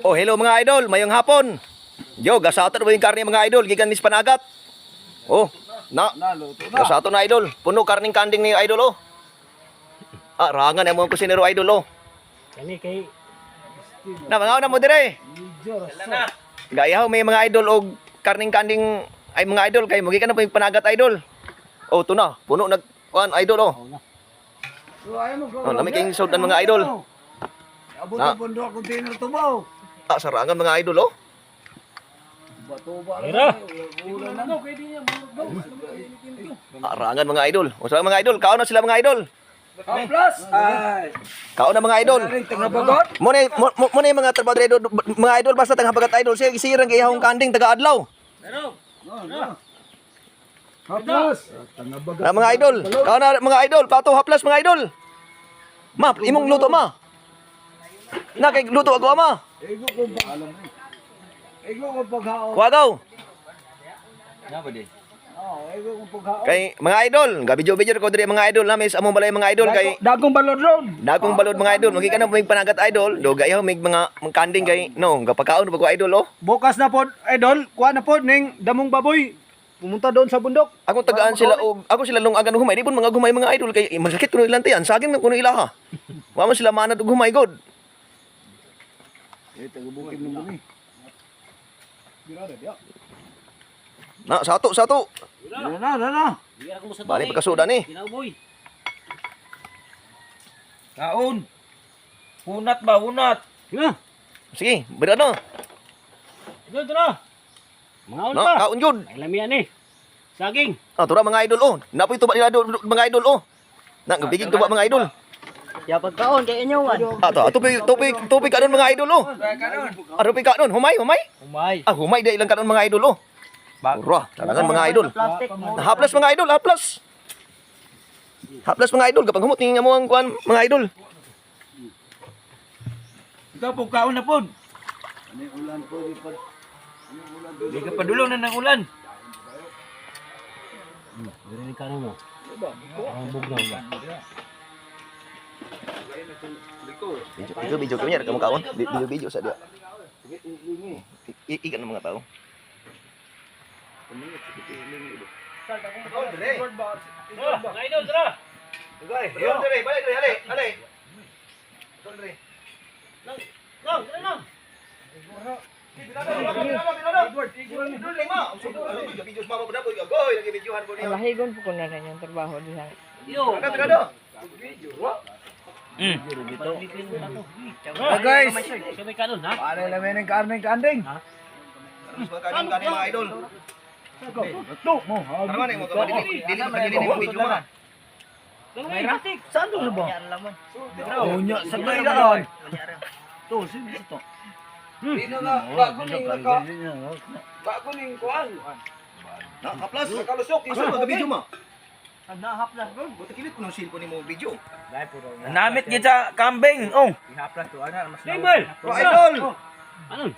Oh, hello mga idol, mayong hapon. Yo, gasato mo yung karne mga idol, gikan mis panagat. Oh, gasato na idol. Puno karning kanding ni idol oh. Ah, rangan mo kusinero idol oh. Kani kay Na mga mo dire. Gayaw may mga idol og karning kanding ay mga idol kay mugi ka na po yung panagat idol. Oh, to na. Puno nag kuan idol oh. Oh, nami kayong sudan mga idol. Abot ang bundok container to mo. Ah, sarangan mga idol oh. Ira. Ah, rangan mga idol. O sa mga idol, kaon na sila mga idol. Plus. Ay. Kaon na mga idol. Tengah bagot. Mo na yung mga trabaho idol, mga idol basta tanga bagat idol. Sige sirang kay hong kanding taga adlaw. Plus. Tengah bagot. Na mga idol. Kaon na mga idol, pato haplas mga idol. Ma, imong luto ma. Na kay luto ako ama. Ego ko alam ni. Ego ko paghaon. Wagaw. Oh, ego ko paghaon. Kay mga idol, gabidyo-bidyo ko diri mga idol na may among balay mga idol kay Dagong balod ron. dagong balod mga idol. Magi ka na mig panagat idol. Do gayaw mig mga kanding kay no, gapakaon pag idol oh. Bukas na pod, idol. Kuha na pod ning damong baboy. Pumunta doon sa bundok. Ako tagaan sila og ako sila lungagan og humay. Di pun mga gumay mga idol kay masakit kuno ilang tiyan. Saging na kuno ilaha. Wa man sila manad og humay god. Taga-bukid mo ni. Na sato. Na. Ira ko sa Bali pagkasuda ni. Kinauboy. Kaon. Hunat ba, hunat? Nga. Sige, berano. Ito na. Mga No, pa. kaon jud. Ay lamian ni. Saging. Ah, tura mga idol oh. Napoy tuba nila mga idol oh. Na gabigig tuba mga idol. Ya pagkaon kay inyo wan. Ah, tupi kanon mga idol oh. Ah, tupi kanon, humay. Umay. Ah, humay di ilang kanon mga idol oh. Ura, talagang mga idol. Plastic. Haplas mga idol, haplas. Haplas mga idol, kapag humot tingin mo ang kuan mga idol. Ikaw po, kaon na pod. Ano yung ulan po? Hindi ka padulong na ng ulan. Diri ka mo. Ang bugnaw ba. Video kami kamu kawan. Video sa dia. Ikan ng mga tao. Idol dra. Okay, yun dire, balik dire, ale. Lang, dira lang. Lahigon po ko na rin yung trabaho diha. Yo. Guys. Sumay kanon ha. Paano namin ng karne kanding? Mga idol. Ito mo. Tama na mo dili mo video mo. May plastic. Saan doon ba? Oh, Unya, sa mayroon. To, sino ito? Dino nga, bago ning kuan. Na, haplas, kalusok, iso ka video mo. Nahaplas bro. Buti kilit ko ng cellphone mo video. Namit gid sa kambing. Oh. Stable. Pro idol. Ano?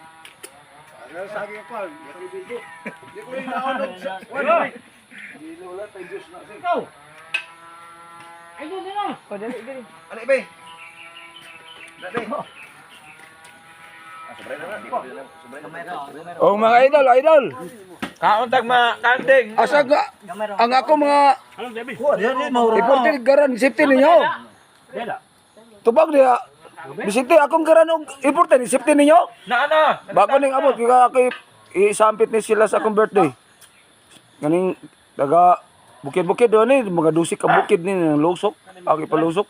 Sabi ko pa, video. Di ko inaunod sa. Wala tay Diyos na sing. Ikaw. Idol dira. O, dali. Ano ibe? Oh mga idol. Kauntag mga kanding. Asa ga ang ako mga Ano Debbie? iporte garan safety ninyo. Dela. Tubag dia. Bisite akong garan og iporte ni safety ninyo. Na. Bago ning abot kaya kay isampit ni sila sa akong birthday. Ganing taga bukid-bukid do ni mga dusik ka bukid ni ng lusok. Aki palusok.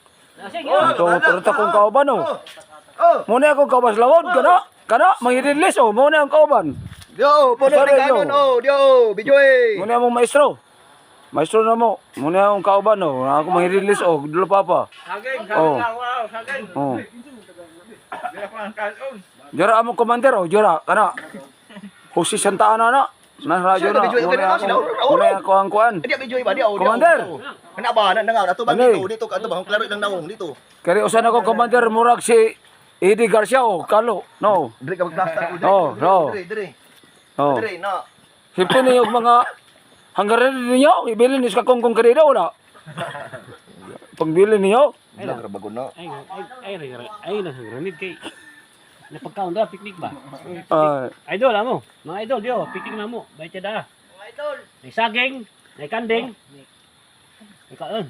Sige. Ito pero akong kauban oh. Muna akong kaubas lawod kana mangidilis oh muna ang kauban. Yo, puno Sorry, ni kanon yo. oh, yo, video eh. Muna mong maestro. Maestro na mo. Muna akong kauban oh. Ako mangidilis oh dulo papa. Oh. Oh. Jara among commander oh, jara kana. Jose Santa Ana na. Nasa radyo na. Muna ako ang kuan. Di video ba di audio. Commander. Ana ba na nga ato ba Ano? dito ato ba klaro lang naong dito. Kaya usan ako commander murag si Eddie Garcia oh, kalo. No. Dire ka magplaster ko. Oh, no. Dire. Oh. Dire na. Siyempre niyo mga hanggaran ninyo, ibili ni sa kongkong kanina wala. Pangbili niyo, Nagrabago na. Ay, nagranid kay. Napagkaon da, picnic ba? Ay, Idol, amo. Mga idol, diyo, picnic na mo. Bayad siya da. Mga idol. May saging, may kanding. May kaon.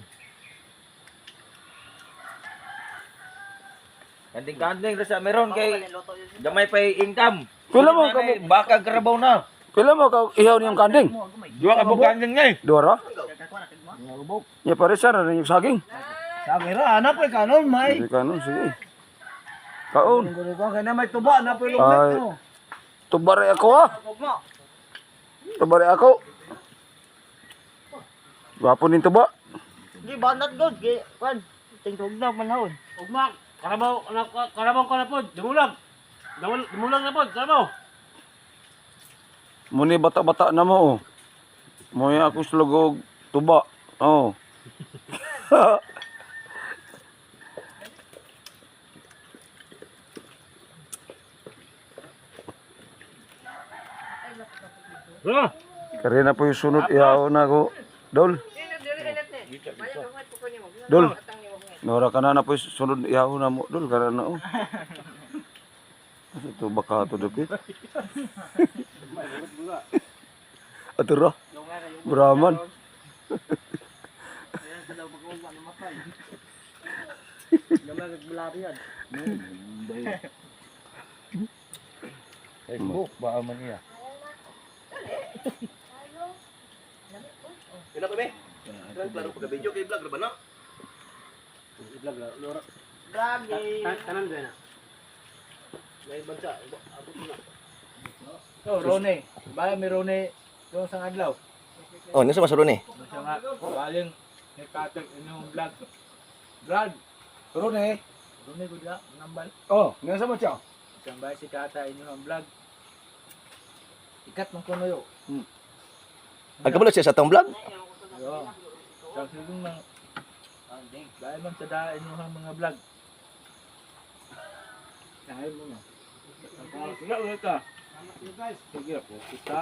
Kanding-kanding ra sa meron kay gamay pa income. pila mo ka Baka karabaw na. pila mo ka ihaw niyong kanding? Dua ka bug kanding ngay. Dua ra? Ya pare sa na yung saging. Sabi ra ana pa kanon may. Sige kanon, sige. Kaon. Ko kay na may tuba na pa Ay, tubare ako ah. Tubare ako. Gwapo nin tuba. Di banat god kay kan tingtog na manahon. Ugma, karabaw ka na po. Dumulag. Dumulag na po, karabaw. Muni bata-bata na mo oh. Moy ako slugog tuba. Oh. Ha? Kari na po yung sunod ihaw na ko. Dol. Dol. Nora ka na po yung sunod ihaw na mo. Dol, kara na oh. Ito baka ito dapit. Ito ra. Brahman. Facebook ba man niya. Kina pa be? Klaro pa video kay vlog ra ba na? Vlog la, lora. Gagi. Tanan ba na? May bansa, abot na. Oh, Rone. Bala mi Rone yung sang adlaw. Oh, nasa masuro ni. Siya nga galing ni Katek inyong vlog. Brad. Rone. Rone gud na nambal. Oh, nasa mo siya? Sambay si Kata inyong vlog. Ikat man kuno yo. Agkabalo siya sa tong vlog. Yo. Sa sigong nang dahil man sa daan inyong mga vlog. Dahil mo na. Sige ulit ka. Sige po. Kita.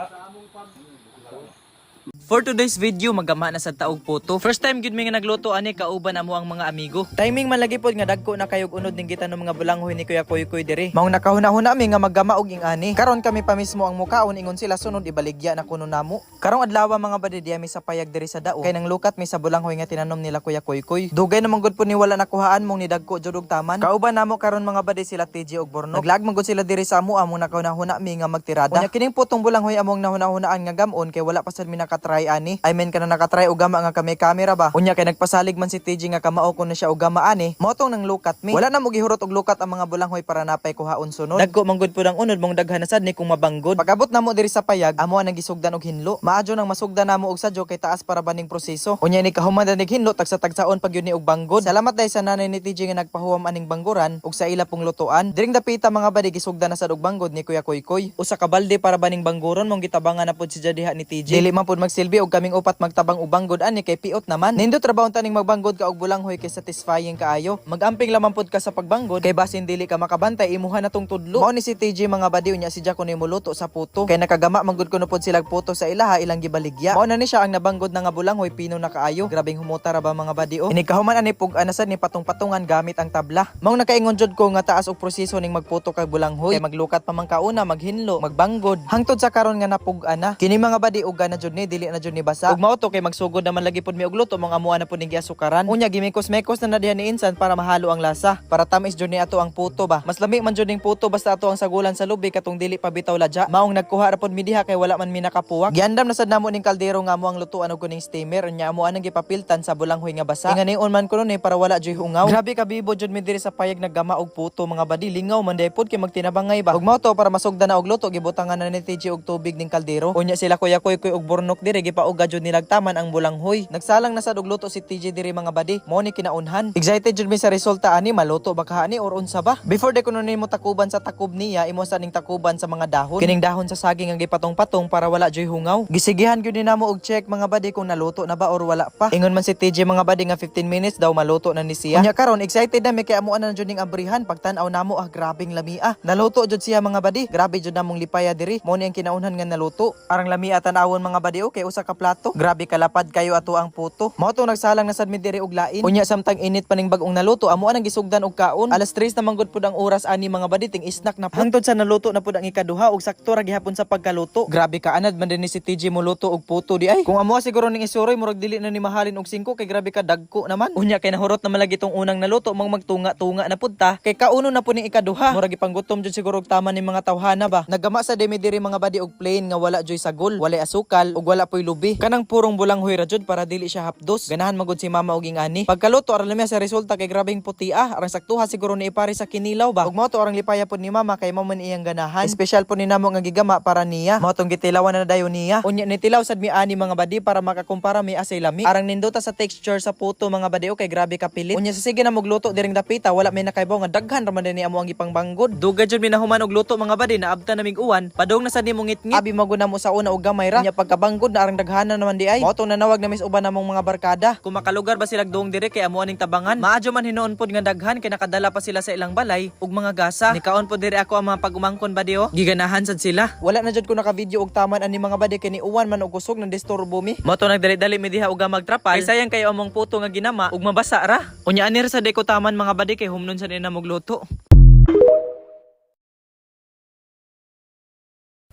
For today's video, magama na sa taog puto. First time gud mi nga nagluto ani kauban amo ang mga amigo. Timing man lagi pod nga dagko na kayog unod ning kita ng mga bulanghoy ni Kuya Koy diri. Maong nakahuna-huna mi nga maggama og ingani. Karon kami pa mismo ang mukaon ingon sila sunod ibaligya na kuno namo. Karong adlaw mga badi diya mi sa payag diri sa dao. Kay nang lukat mi sa bulanghoy nga tinanom nila Kuya Koy. Dugay na gud po ni wala nakuhaan mong ni dagko jud og taman. Kauban namo karon mga badi sila TJ og Bornok. Naglag man gud sila diri sa amo among nakahuna-huna mi nga magtirada. Unya kining putong bulanghoy among nahuna-hunaan nga gamon kay wala pa sad mi nakatry ani. I mean kana nakatry og gama nga kami camera ba. Unya kay nagpasalig man si TJ nga kamao ko na siya og gama ani. Mao tong nang lukat mi. Wala na mo gihurot og lukat ang mga bulanghoy para napay kuhaon sunod. Dagko man gud pud ang unod mong daghan na sad ni kung mabanggod. Pagabot namo diri sa payag, amo ang gisugdan og hinlo. Maadyo nang masugdan namo og sadyo kay taas para baning proseso. Unya ni kahuman nig hinlo tagsa-tagsaon pag yun ni og banggod. Salamat dai sa nanay ni TJ nga nagpahuwam aning bangguran ug sa ila pong lutuan. Diring dapita mga badi gisugdan na sad og banggod ni Kuya Koy. Usa ka balde para baning bangguron mong gitabangan na pud si diha ni TJ. Dili man pud magsilbi og kaming upat magtabang og banggod ani kay piot naman. Nindot trabaho taning magbanggod ka og bulanghoy kay satisfying kaayo. Magamping lamang pud ka sa pagbanggod kay basin dili ka makabantay imuha na tong tudlo. Mao ni si TJ mga badi unya si Jaco ni muluto sa puto. Kay nakagama manggod kuno pud sila puto sa ilaha ilang gibaligya. Mao na ni siya ang nabanggod na nga bulanghoy pino na kaayo. Grabing humuta ra ba mga badi o. Inikahuman ani pug anasan ni patong-patungan gamit ang tabla. Mao nakaingon jud ko nga taas og proseso ning magputo kay bulanghoy. Kay maglukat pa man kauna, maghinlo, magbanggod. Hangtod sa karon nga napug-ana. Kini mga badi ug na jud ni dili na jud ni basa. Ug mao to kay magsugod naman lagi pod mi og luto mong amuan na pod ning giasukaran. Unya gimikos-mekos na diha ni insan para mahalo ang lasa. Para tamis jud ni ato ang puto ba. Mas lami man jud ning puto basta ato ang sagulan sa lubi katong dili pa bitaw ladya. Maong nagkuha ra pod mi diha kay wala man mi nakapuwak. Giandam na sad namo ning kaldero nga amo ang lutuan og kuning steamer. Unya amo anang gipapiltan sa bulanghoy nga basa. Ingani man kuno ni para wala joy hungaw. Grabe ka bibo jud mi diri sa payag naggama og puto mga badi. Lingaw man day pod kay magtinabangay ba. Ug mao to para masugdan na og luto gibutangan na ni TJ og tubig ning kaldero. Unya sila Kuya Koy og Bornok diri gipauga jud nilagtaman ang bulanghoy. Nagsalang na sad og luto si TJ diri mga badi. Mo ni kinaunhan. Excited jud mi sa resulta ani maluto ba kaani or unsa ba? Before de kuno nimo takuban sa takob niya, imo sa ning takuban sa mga dahon. Kining dahon sa saging ang gipatong-patong para wala joy hungaw. Gisigihan gyud ni namo og check mga badi kung naluto na ba or wala pa. Ingon man si TJ mga badi nga 15 minutes daw maluto na ni siya. Unya karon excited na mi kay amuan na jud ning abrihan pagtan-aw namo grabing lamia. Naluto jud siya mga badi. Grabe jud namong lipaya diri. Mo ni ang kinaunhan nga naluto. Arang lamia tan-awon mga badi oh, kay usa ka plato. Grabe kalapad kayo ato ang puto. Mao to nagsalang na sad mi diri og lain. Unya samtang init paning bag-ong naluto, amo anang gisugdan og kaon. Alas 3 na manggod pud ang oras ani mga baditing snack na pud. Hangtod sa naluto na pud ang ikaduha og sakto ra gihapon sa pagkaluto. Grabe ka anad man din ni si TJ mo luto og puto di ay. Kung amo siguro ning isuroy murag dili na ni mahalin og 5 kay grabe ka dagko naman. Unya kay nahurot na malagi tong unang naluto mang magtunga-tunga na pud ta kay kauno na pud ning ikaduha. Murag ipanggutom jud siguro og tama ni mga tawhana ba. Nagama sa demi diri mga badi og plain nga wala joy sagol, wala asukal ug wala poy lubi. Kanang purong bulanghoy ra jud para dili siya hapdos. Ganahan magud si mama og ingani. Pagkaluto aron lamya sa resulta kay grabeng puti arang saktuha siguro ni ipari sa kinilaw ba. Ug mao to arang lipaya pud ni mama kay mao man iyang ganahan. Espesyal pud ni namo nga gigama para niya. Mao tong gitilawan na dayon niya. Unya nitilaw sad mi ani mga badi para makakumpara mi asay lami. Arang nindota sa texture sa puto mga badi kay grabe ka pilit. Unya sa sige na mogluto diring dapita wala may nakaybaw nga daghan ra man ni amo ang ipangbanggod. Duga jud mi nahuman og luto mga badi na abta namig uwan. Padong na sad nimo ngitngit. Abi maguna mo sa una og gamay ra. Unya pagkabanggod na arang daghanan naman di ay. Mao tong nanawag na mis uban namong mga barkada. Kung makalugar ba sila doong dire kay amo aning tabangan. Maadyo man hinuon pod nga daghan kay nakadala pa sila sa ilang balay ug mga gasa. Nikaon pod dire ako ang mga pagumangkon badi Giganahan sad sila. Wala na jud ko naka-video og taman ani mga badi kay ni uwan man og kusog nang disturbo mi. Mao to nagdali-dali mi diha og magtrapal. Kay sayang kayo among puto nga ginama ug mabasa ra. Unya ani ra sa deko taman mga badi kay humnon sa nina mogluto.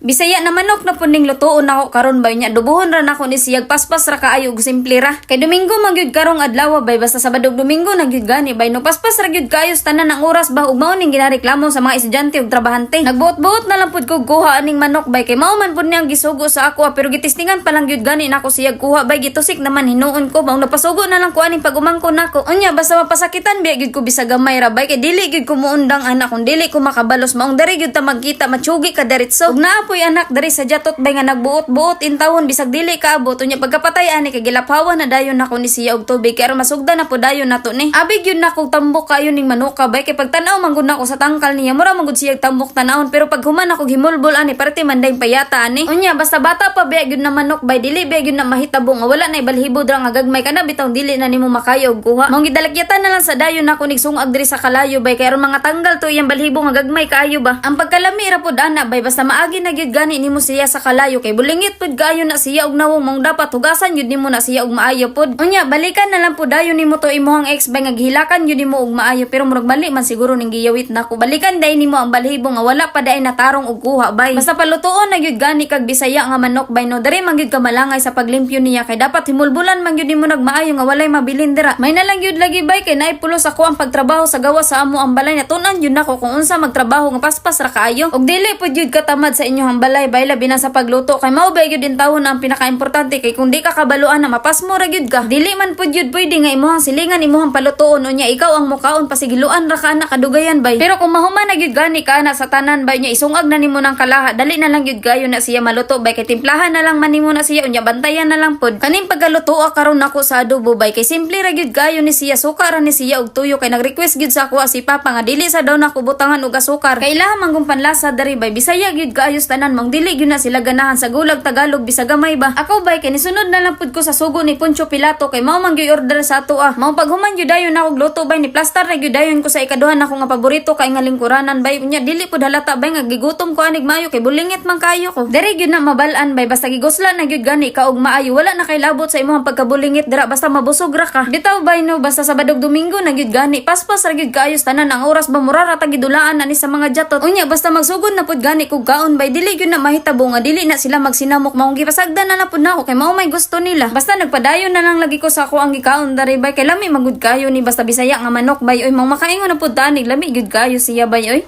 Bisaya na manok na puning lutoon ako karon bay nya dubuhon ra nako ni siyag paspas ra kaayo og simple ra. Kay Domingo magyud karong adlaw bay basta Sabado ug Domingo nagyud gani bay no paspas ra gyud kaayos tanan ang oras ba ug mao ning ginareklamo sa mga estudyante ug trabahante. Nagbuot-buot na lang pud ko kuha aning manok bay kay mao man pud niyang gisugo sa ako pero gitistingan pa lang gyud gani nako siyag kuha bay gitusik naman hinuon ko mao napasugo na lang ko aning pagumangkon nako. Unya basta mapasakitan biya gyud ko bisag gamay ra bay kay dili gyud ko muundang anak kun dili ko makabalos maong diri gyud ta magkita matsugi ka diretso. Ug naapoy anak dari sa jatot bay nga nagbuot-buot intawon bisag dili kaabot unya pagkapatay ani kay gilaphawan na dayon nako ni siya og tubig kay aron masugdan na po dayon nato ni. Abig yun nako tambok kayo ning manuka bay kay pagtan-aw man gud nako sa tangkal niya mura man gud siya tambok tan-awon pero pag human ako himulbol ani parte manday payata ani. Unya basta bata pa bay gyud na manok bay dili bay gyud na mahitabo nga wala na ibalhibod ra nga gagmay kana bitaw dili na nimo makayo og kuha. Mao gidalakyatan na lang sa dayon nako nig sungag diri sa kalayo bay kay aron mga tanggal to iyang balhibo nga gagmay kaayo ba. Ang pagkalami ra pud ana bay basta maagi na gyud gani nimo siya sa kalayo kay bulingit pud gaayo na siya og nawong mong dapat hugasan yun nimo na siya og maayo pud. Unya balikan na lang pud dayon nimo to imuhang ex bay nga gihilakan yun nimo og maayo pero murag bali man siguro ning giyawit nako. Balikan day nimo ang balhibo nga wala pa day natarong og kuha bay. Basta palutuon na gyud gani kag Bisaya nga manok bay no diri man gyud ka malangay sa paglimpyo niya kay dapat himulbulan man gyud nimo nagmaayo nga walay mabilin dira. May na lang gyud lagi bay kay naay pulos ako ang pagtrabaho sa gawa sa amo ang balay na tunan yun nako kung unsa magtrabaho nga paspas ra kaayo. Og dili pud gyud katamad sa inyong balay bay labi na sa pagluto kay mao ba gyud din tawon ang pinakaimportante kay kung di ka kabaluan na mapasmo ra gyud ka dili man pud gyud pwede nga imuhang silingan imuhang palutoon unya ikaw ang mukaon pasigiluan ra ka na kadugayan bay. Pero kung mahuman na gyud gani ka na sa tanan bay nya isungag na nimo nang kalaha dali na lang gyud gayo na siya maluto bay kay timplahan na lang man nimo na siya unya bantayan na lang pud kaning pagkaluto karon nako sa adobo bay kay simple ra gyud gayo ni siya suka ra ni siya og tuyo kay nag-request gyud sa ako si papa nga dili sa daw nako butangan og asukar kay ilaha man gum panlasa dari bay Bisaya gyud kaayos tanan mong dili gyud na sila ganahan sa gulag Tagalog bisag gamay ba. Ako bay kay nisunod na lang pud ko sa sugo ni Poncio Pilato kay mao man gyud order sa ato mao paghuman gyud dayon ako luto bay ni plaster na gyud dayon ko sa ikaduhan ako nga paborito kay nga lingkuranan bay unya dili pud halata bay nga gigutom ko anig maayo kay bulingit man kayo ko. Diri gyud na mabal-an bay basta giguslan na gyud gani ka og maayo wala na kay labot sa imong pagkabulingit dira basta mabusog ra ka. Bitaw bay no basta Sabado Domingo na gyud gani paspas ra gyud kaayos tanan ang oras ba mura ra ta gidulaan ani sa mga jatot. Unya basta magsugod na pud gani kog kaon bay dili gyud na mahitabo nga dili na sila magsinamok maong gipasagdan na pud nako kay mao may gusto nila. Basta nagpadayon na lang lagi ko sa ako ang gikaon dari bay kay lami magud kayo ni basta Bisaya nga manok bay oy mao makaingon na pud tanig lami gyud kayo siya bay oy.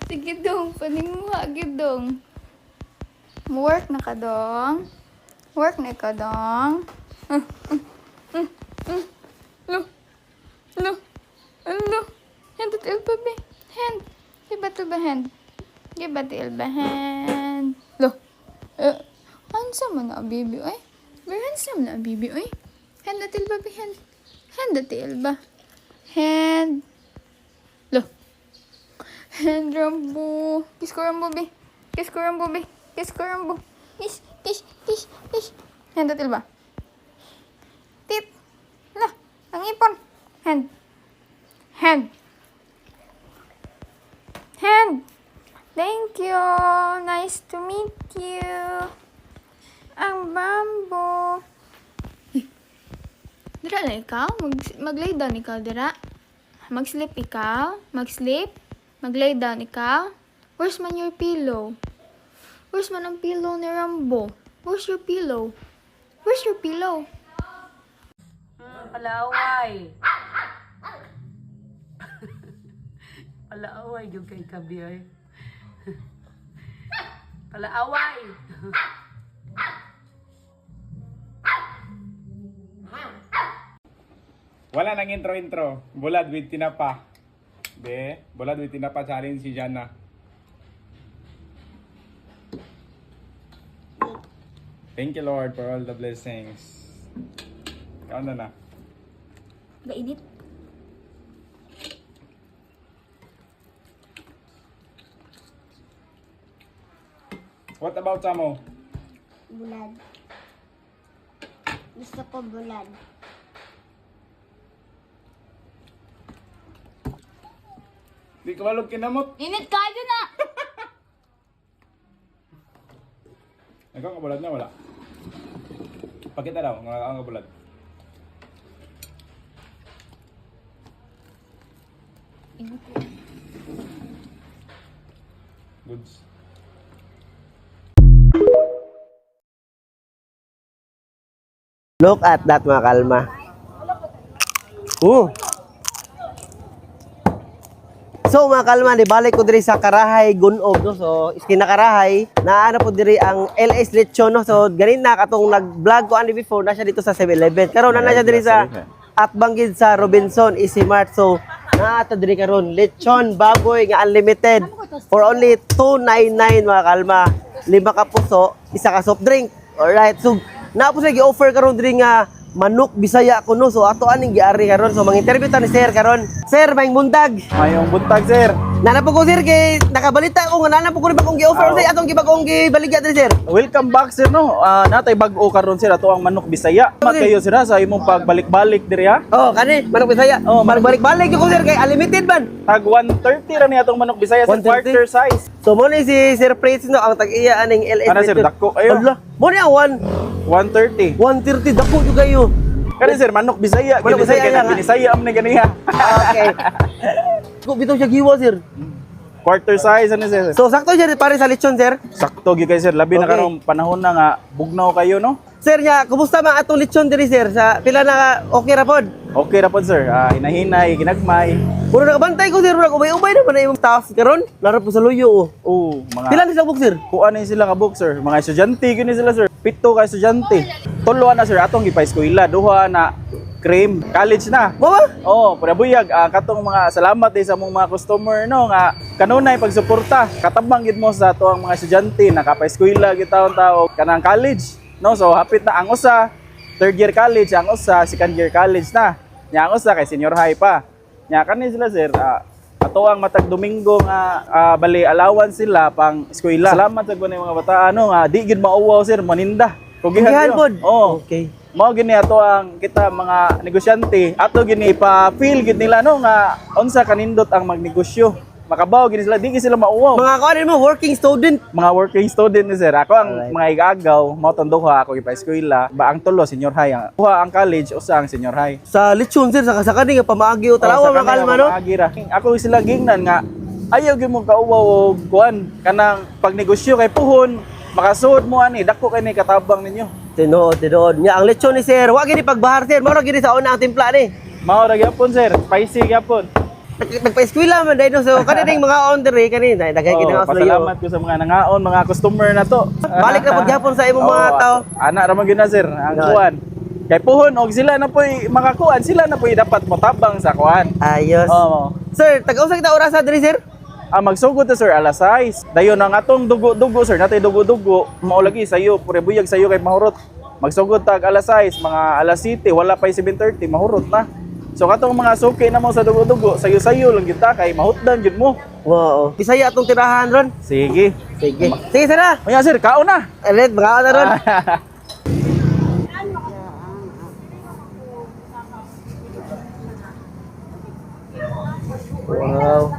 Sige dong, paningwa gyud dong. Work na ka dong. Work na ka dong. Lo. Hand to ilba be. Hand. Giba to ba hand? Giba to ilba hand. Lo. Handsome na baby oy. Very handsome na baby oy. Hand to ilba be hand. Hand to ilba. Hand. Lo. Hand rambo. Kiss ko rambo be. Kiss ko rambo be. Kiss ko rambo. Kiss. Hand to ilba. Tip. Lah. Ang ipon. Hand. Thank you. Nice to meet you. Ang bamboo. Dira na ikaw? Mag-lay down ikaw, dira? Mag-sleep ikaw? Mag-sleep? Mag-lay down ikaw? Where's man your pillow? Where's man ang pillow ni Rambo? Where's your pillow? Where's your pillow? Palaaway. Palaaway yung kay Kabi ay. Palaaway. Wala nang intro. Bulad with tinapa. Bulad with tinapa challenge si Jana. Thank you Lord for all the blessings. Kaon na. Gainit. What about Samo? Bulad. Gusto ko bulad. Di ka malog kinamot. Init kayo na! Ikaw ka bulad na wala. Pakita daw, mga ka bulad. Goods. Look at that mga kalma. So mga kalma, di balik ko diri sa Karahay Gunob no. So iskina Karahay, naana po diri ang LS Lechon no. So ganin na katong nag-vlog ko ani before na siya dito sa 7-Eleven. Karon na siya diri sa Atbanggid sa Robinson Easy Mart. So naata diri karon lechon baboy nga unlimited for only 299 mga kalma. 5 ka puso, isa ka soft drink. Alright. So na po siya gi-offer karon diri nga manok Bisaya kuno. So ato aning giari karon. So mang-interview ta ni sir karon. Sir, maayong buntag. Mayong buntag sir. Nana po ko sir kay nakabalita ko nga nana po ko ni bagong gi-offer sa atong gibagong gibaligya diri sir. Welcome back sir no. Natay bag-o karon sir ato ang manok Bisaya. Mat kayo sir sa imong pagbalik-balik diri ha. Oh, kani manok Bisaya. Oh, balik-balik ko sir kay unlimited man. Tag 130 ra ni atong manok Bisaya sa 130? quarter size. So mo ni si Sir Prince no ang tag-iya aning LS. Ana sir dako ayo. Allah, mo ni ang 130. 130 dako jud kayo. Kani sir manok Bisaya. Manok Bisaya kay lang, ha? Bisaya am ni ganiha. Okay. Ko bitaw siya giwa sir. Quarter size ani sir. So sakto siya pare sa lechon sir. Sakto gyud kay sir labi na Okay. karong panahon na nga bugnaw kayo no. Sir nya, kumusta man atong lechon diri sir? Sa pila na okay ra pod? Okay ra pod sir. Hinahinay ginagmay. Puro nakabantay ko sir, puro ubay-ubay naman na yung staff karon. Nara po sa luyo oh. Oh, mga Pila ni sa book sir? kuan ni sila ka book sir. Mga estudyante gini sila sir. 7 ka estudyante. 3 na sir atong gipa-eskwela, 2 na cream. College na. Mama? Oh, pabuyag katong mga salamat din sa mong mga customer no nga kanunay pagsuporta. Katabang gid mo sa ato ang mga estudyante nakapa-eskwela gid taon-taon kanang college. No, so hapit na ang usa third year college, ang usa second year college na. Nya ang usa kay senior high pa. Nya kani sila sir ato ang matag Domingo nga bali allowance sila pang eskwela. Salamat sa kuno mga bata ano nga di gid mauwaw sir maninda. Kugihan pod. Oh. Okay. Mao gini ato ang kita mga negosyante ato gini pa-feel gid nila no nga unsa kanindot ang magnegosyo. Makabaw gini sila di gid sila mauwaw. Mga kuan mo working student. Mga working student ni sir. Ako ang Alright. mga igagaw, mao tanduha ako ipa-eskwela. Ba ang tulo senior high ang kuha ang college usa ang senior high. Sa lechon sir sa kani nga pamaagi o Sa tarawa mga kanila, kalma no. maagira. Ako sila gingnan nga ayaw gyud mo kauwaw og kuan kanang pagnegosyo kay puhon makasuod mo ani dako kay ni katabang ninyo. Tinuod. Nya ang lechon ni sir, wa gini pagbahar sir, mao ra gini sa una ang timpla ni. Mao ra gyapon sir, spicy gyapon. Nagpa-eskwela man dahil so kanining mga order kani dagay gid nga Pasalamat ko sa mga nangaon, mga customer na to. Balik na pod gyapon sa imong mga Oo, tao. Ana ra man gyud na sir, ang kuan. Kay puhon og sila na po'y makakuan, sila na po'y dapat motabang sa kuan. Ayos. Oo. Sir, tag-usa kita oras sa diri sir? Magsugod ta sir alas 6. Dayon ang atong dugo-dugo sir, natay dugo-dugo, mao lagi sayo, pure buyag sayo kay mahurot. Magsugod tag alas 6, mga alas 7, wala pa 7:30 mahurot na. So katong mga suki na mo sa dugo-dugo, sayo-sayo lang gyud ta kay mahutdan gyud mo. Wow. Bisaya atong tirahan ron. Sige. Sige. Sige sir ha. Oya sir, kaon na. Alit, baka na ron. Wow.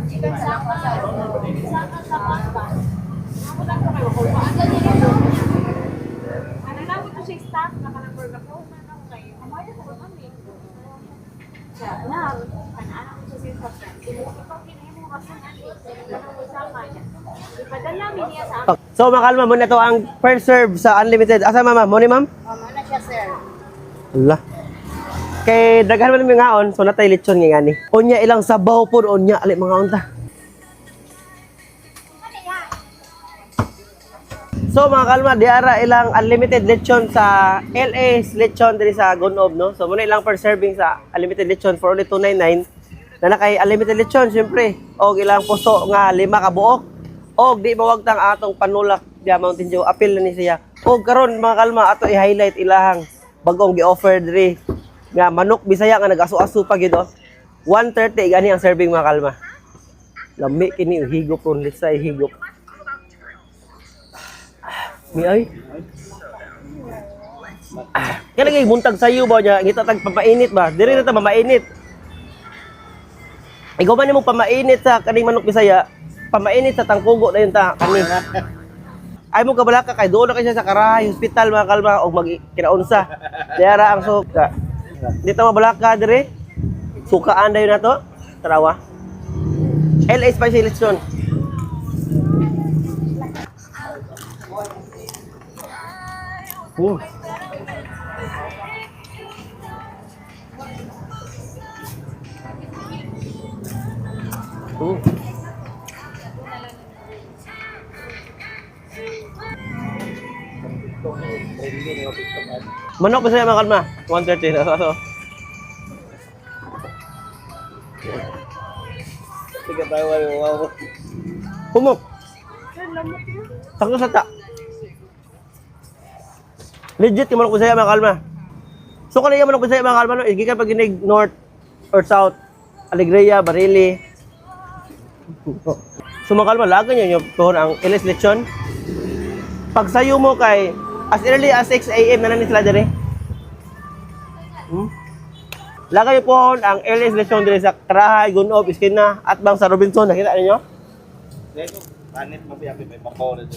So mga kalma, muna to ang first serve sa unlimited. Asa mama? Mo ni ma'am? Mana siya, sir? Allah. Kay daghan man mi ngaon, so natay lechon nga ni. Unya ilang sabaw pod unya ali mga unta. So mga kalma, diara ilang unlimited lechon sa LA's lechon diri sa Gunob, no? So muna ilang per serving sa unlimited lechon for only 299. Na kay unlimited lechon syempre. Og ilang puso nga 5 ka buok. Og di mawagtang atong panulak dia Mountain Dew. Apil na ni siya. Og karon mga kalma ato i-highlight ilahang bagong gi-offer diri nga manok Bisaya nga nag-aso-aso pa gid, oh. 130 gani ang serving mga kalma. Lami kini higop ron lisay higop. Mi ay. Kaya lagi buntag sayo ba niya, ngita tag papainit ba? Diri na ta mamainit. Ikaw man mo pamainit sa kaning manok Bisaya, pamainit sa tangkugo dayon ta kani. Ay mo kabalaka kay doon na kay siya sa Karahay Hospital mga kalma og magkinaunsa. Diara ang suka. Dito mabalaka dire. Sukaan dayon nato. Tarawa. LA Spicy Lechon. Manok Bisaya mga kalma. 130 na so. Sige tayo, wow. Humok. Sakto sa ta. Legit yung manok Bisaya mga kalma. So kanina yung manok Bisaya mga kalma, no? Igikan pag ginig north or south, Alegria, Barili. So mga kalma, lagan nyo yung tuhon ang LS Lechon. Pag sayo mo kay as early as 6 AM na nanin sila dere. Lagay po ang LS Lechon dere sa Karahay, Gunob, Iskina, at bang sa Robinson. Nakita ninyo? Panit mo biya may papaw na.